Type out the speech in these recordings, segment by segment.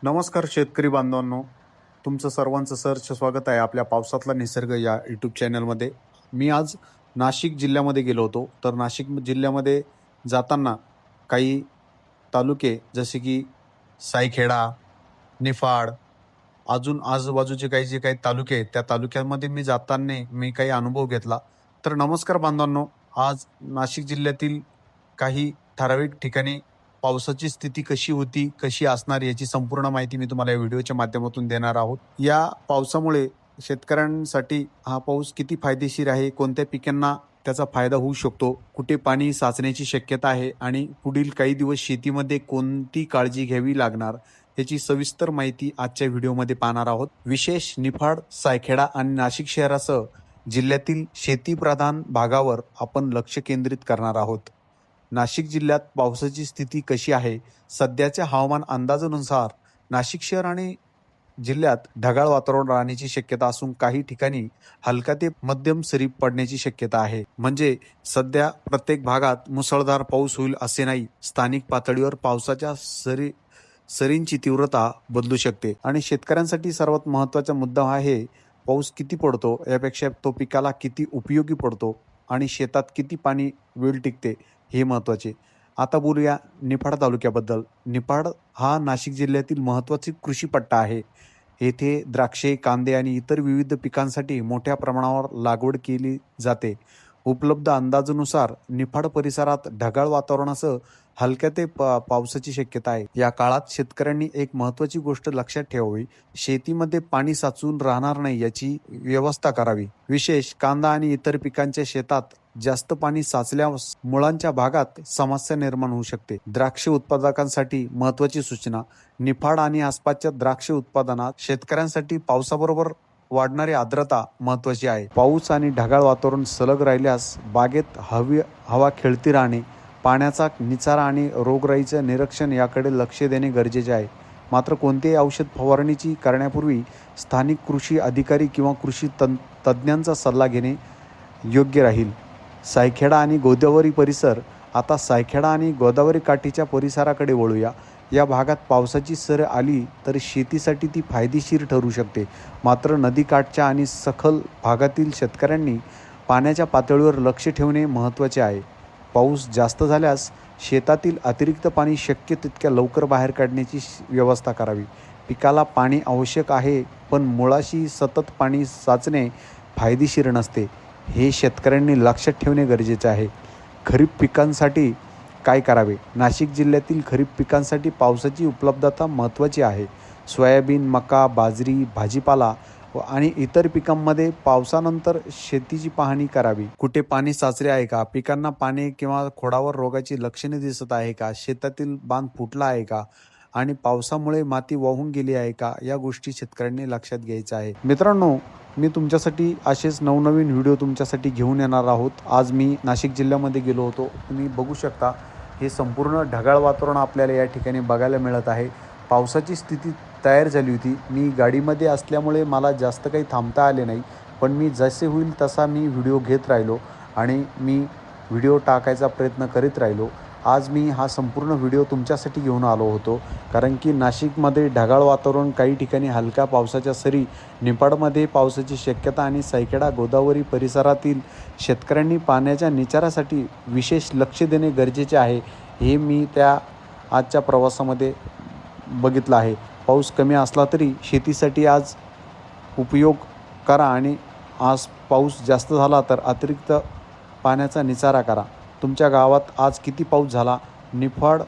नमस्कार शेतकरी बांधवांनो, तुमचं सर्वांचं सहर्ष स्वागत आहे आपल्या पावसातला निसर्ग या यूट्यूब चॅनलमध्ये. मी आज नाशिक जिल्ह्यामध्ये गेलो होतो. तर नाशिक जिल्ह्यामध्ये जाताना काही तालुके जसे की सायखेडा, निफाड, अजून आजूबाजूचे काही जे काही तालुके आहेत, त्या तालुक्यांमध्ये मी जाताना मी काही अनुभव घेतला. तर नमस्कार बांधवांनो, आज नाशिक जिल्ह्यातील काही ठराविक ठिकाणी पावसाची स्थिती कशी होती, कशी असणार याची संपूर्ण माहिती मी तुम्हाला या व्हिडिओच्या माध्यमातून देणार आहोत. या पावसामुळे शेतकऱ्यांसाठी हा पाऊस किती फायदेशीर आहे, कोणत्या पिकांना त्याचा फायदा होऊ शकतो, कुठे पाणी साचण्याची शक्यता आहे आणि पुढील काही दिवस शेतीमध्ये कोणती काळजी घ्यावी लागणार याची सविस्तर माहिती आजच्या व्हिडिओमध्ये पाहणार आहोत. विशेष निफाड, सायखेडा आणि नाशिक शहरासह जिल्ह्यातील शेतीप्रधान भागावर आपण लक्ष केंद्रित करणार आहोत. नाशिक जिल्ह्यात पावसाची स्थिती कशी आहे? सध्याच्या हवामान अंदाजानुसार नाशिक शहर आणि जिल्ह्यात ढगाळ वातावरण राहण्याची शक्यता असून काही ठिकाणी हलका ते मध्यम सरी पडण्याची शक्यता आहे. म्हणजे सध्या प्रत्येक भागात मुसळधार पाऊस होईल असे नाही. स्थानिक पातळीवर पावसाच्या सरींची तीव्रता बदलू शकते आणि शेतकऱ्यांसाठी सर्वात महत्त्वाचा मुद्दा आहे पाऊस किती पडतो यापेक्षा तो पिकाला किती उपयोगी पडतो आणि शेतात किती पाणी वेळ टिकते हे महत्त्वाचे. आता बोलूया निफाड तालुक्याबद्दल. निफाड हा नाशिक जिल्ह्यातील महत्त्वाची कृषी पट्टा आहे. येथे द्राक्षे, कांदे आणि इतर विविध पिकांसाठी मोठ्या प्रमाणावर लागवड केली जाते. उपलब्ध अंदाजानुसार निफाड परिसरात ढगाळ वातावरणासह हलक्या ते पावसाची शक्यता आहे. या काळात शेतकऱ्यांनी एक महत्त्वाची गोष्ट लक्षात ठेवावी, शेतीमध्ये पाणी साचून राहणार नाही याची व्यवस्था करावी. विशेष कांदा आणि इतर पिकांच्या शेतात जास्त पाणी साचल्यास मुळांच्या भागात समस्या निर्माण होऊ शकते. द्राक्ष उत्पादकांसाठी महत्त्वाची सूचना. निफाड आणि आसपासच्या द्राक्ष उत्पादनात शेतकऱ्यांसाठी पावसाबरोबर वाढणारी आर्द्रता महत्त्वाची आहे. पाऊस आणि ढगाळ वातावरण सलग राहिल्यास बागेत हवा खेळती राहणे, पाण्याचा निचारा आणि रोगराईचं निरीक्षण याकडे लक्ष देणे गरजेचे आहे. मात्र कोणतेही औषध फवारणीची करण्यापूर्वी स्थानिक कृषी अधिकारी किंवा कृषी तज्ज्ञांचा सल्ला घेणे योग्य राहील. सायखेडा आणि गोदावरी परिसर. आता सायखेडा आणि गोदावरी काठीच्या परिसराकडे वळूया. या भागात पावसाची सर आली तर शेतीसाठी ती फायदेशीर ठरू शकते. मात्र नदीकाठच्या आणि सखल भागातील शेतकऱ्यांनी पाण्याच्या पातळीवर लक्ष ठेवणे महत्त्वाचे आहे. पाऊस जास्त झाल्यास शेतातील अतिरिक्त पाणी शक्य तितक्या लवकर बाहेर काढण्याची व्यवस्था करावी. पिकाला पाणी आवश्यक आहे, पण मुळाशी सतत पाणी साचणे फायदेशीर नसते, हे शेतकऱ्यांनी लक्षात ठेवणे गरजेचे आहे. खरीप पिकांसाठी काय करावे? नाशिक जिल्ह्यातील खरीप पिकांसाठी पावसाची उपलब्धता महत्त्वाची आहे. सोयाबीन, मका, बाजरी, भाजीपाला आणि इतर पिकांमध्ये पावसानंतर शेतीची पाहणी करावी. कुठे पाणी साचले आहे का? पिकांना पाणी किंवा खोडावर रोगाची लक्षणे दिसत आहे का? शेतातील बांध फुटला आहे का? आणि पावसामुळे माती वाहून गेली आहे का? या गोष्टी शेतकऱ्यांनी लक्षात घ्यायच्या आहे. मित्रांनो, मी तुमच्यासाठी असेच नवनवीन व्हिडिओ तुमच्यासाठी घेऊन येणार आहोत. आज मी नाशिक जिल्ह्यामध्ये गेलो होतो. तुम्ही बघू शकता, हे संपूर्ण ढगाळ वातावरण आपल्याला या ठिकाणी बघायला मिळत आहे. पावसाची स्थिती तयार झाली होती. मी गाडीमध्ये असल्यामुळे मला जास्त काही थांबता आले नाही, पण मी जसे होईल तसा मी व्हिडिओ घेत राहिलो आणि मी व्हिडिओ टाकायचा प्रयत्न करीत राहिलो. आज मी हा संपूर्ण व्हिडिओ तुमच्यासाठी घेऊन आलो होतो, कारण की नाशिकमध्ये ढगाळ वातावरण, काही ठिकाणी हलक्या पावसाच्या सरी, निफाडमध्ये पावसाची शक्यता आणि सायखेडा गोदावरी परिसरातील शेतकऱ्यांनी पाण्याच्या निचारासाठी विशेष लक्ष देणे गरजेचे आहे, हे मी त्या आजच्या प्रवासामध्ये बघितलं आहे. पाऊस कमी असला तरी शेतीसाठी आज उपयोग करा आणि आज पाऊस जास्त झाला तर अतिरिक्त पाण्याचा निचारा करा. तुमच्या गावात आज किती पाऊस झाला? निफाड,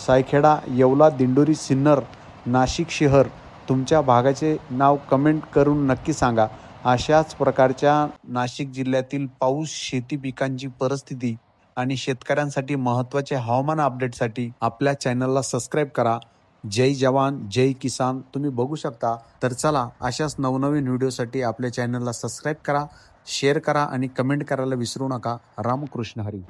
सायखेडा, येवला, दिंडोरी, सिन्नर, नाशिक शहर, तुमच्या भागाचे नाव कमेंट करून नक्की सांगा. अशाच प्रकारच्या नाशिक जिल्ह्यातील पाऊस, शेती पिकांची परिस्थिती आणि शेतकऱ्यांसाठी महत्त्वाचे हवामान अपडेटसाठी आपल्या चॅनलला सबस्क्राईब करा. जय जवान, जय किसान. तुम्ही बघू शकता. तर चला, अशाच नवनवीन व्हिडिओसाठी आपल्या चॅनलला सबस्क्राईब करा, शेअर करा आणि कमेंट करायला विसरू नका. रामकृष्ण हरी.